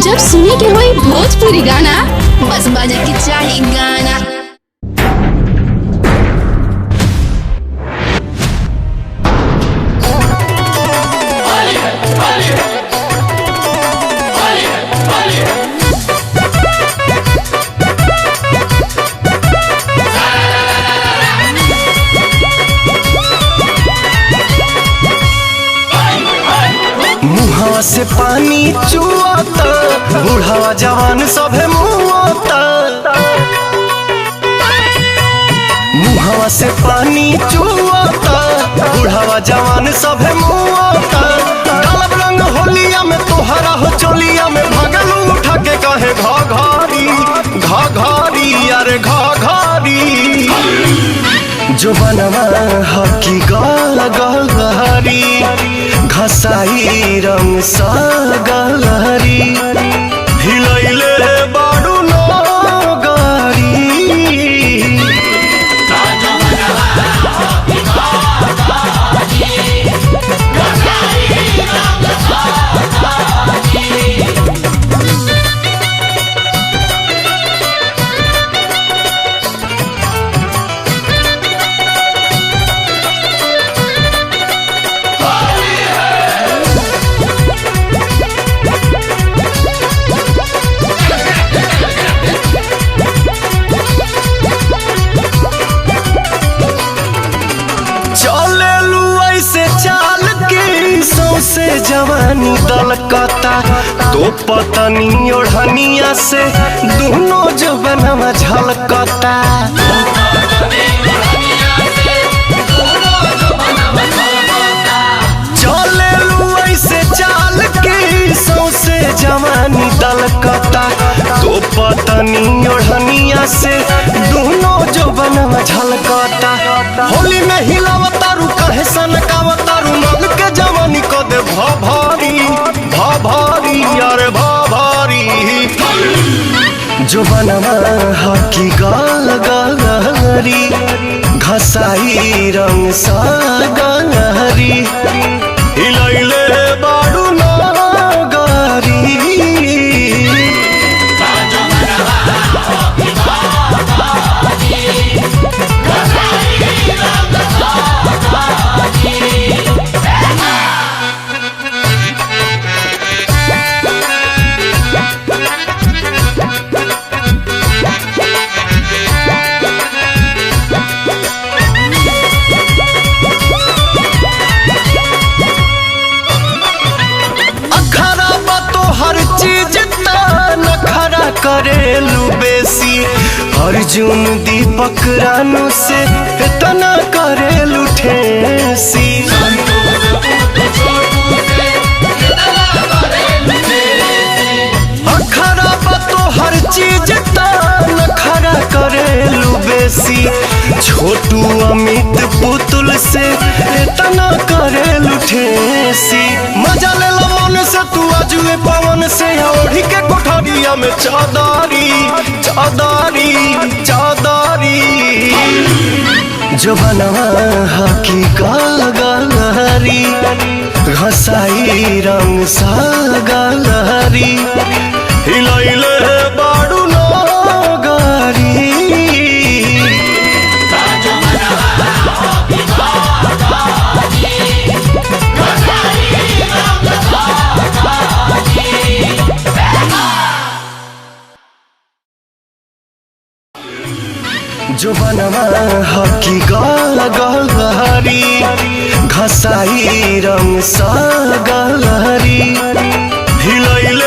जब सुने के होई भोजपुरी गाना, बस बजे के चाही गाना। मुहावा से पानी चुआता, बुढ़ावा जवान सभे मुआता। मुहावा से पानी चुआता, बुढ़ावा जवान सभे मुआता। डालब रंग होलिया में तोहरा हो चोलिया में भगलू उठा के कहे घाघारी घाघारी अरे घाघारी। जो बनवा हकी गलहरी, घसाई रंग सा गलहरी। हिलैले बारू नगारी। से जवानी दलकता तो पतनी ओढ़निया से दोनों जवनवा झलकता। चले लू ऐसे चाल के सौसे जवानी दलकता तो पतनी ओढ़निया से दोनों जवनवा झलकता। होली में हिलावता रू कहे सनकावता रू मग के जवानी को दे भाभारी भाभारी अरे भाभारी। जो बनवा हकी गलहरी, घसाई रंग सा गलहरी। हिलैले बारू नगारी। करेलू बेसी अर्जुन दीपक रानू से इतना करेलू ठेसी। अखरा तो हर चीज नखरा करेलू बेसी। छोटू अमित पुतुल से इतना करेलू ठेसी। मजा ले लो मन से तू आजुए पवन से ओढ़ी के कोठरिया में चादारी चादारी चादारी। जो बनवा हकी गलहरी, घसाई रंग सा गलहरी। हिलैले बारू नगारी। जो बनवा हकी गलहरी, घसाई रंग सा गलहरी। हिलैले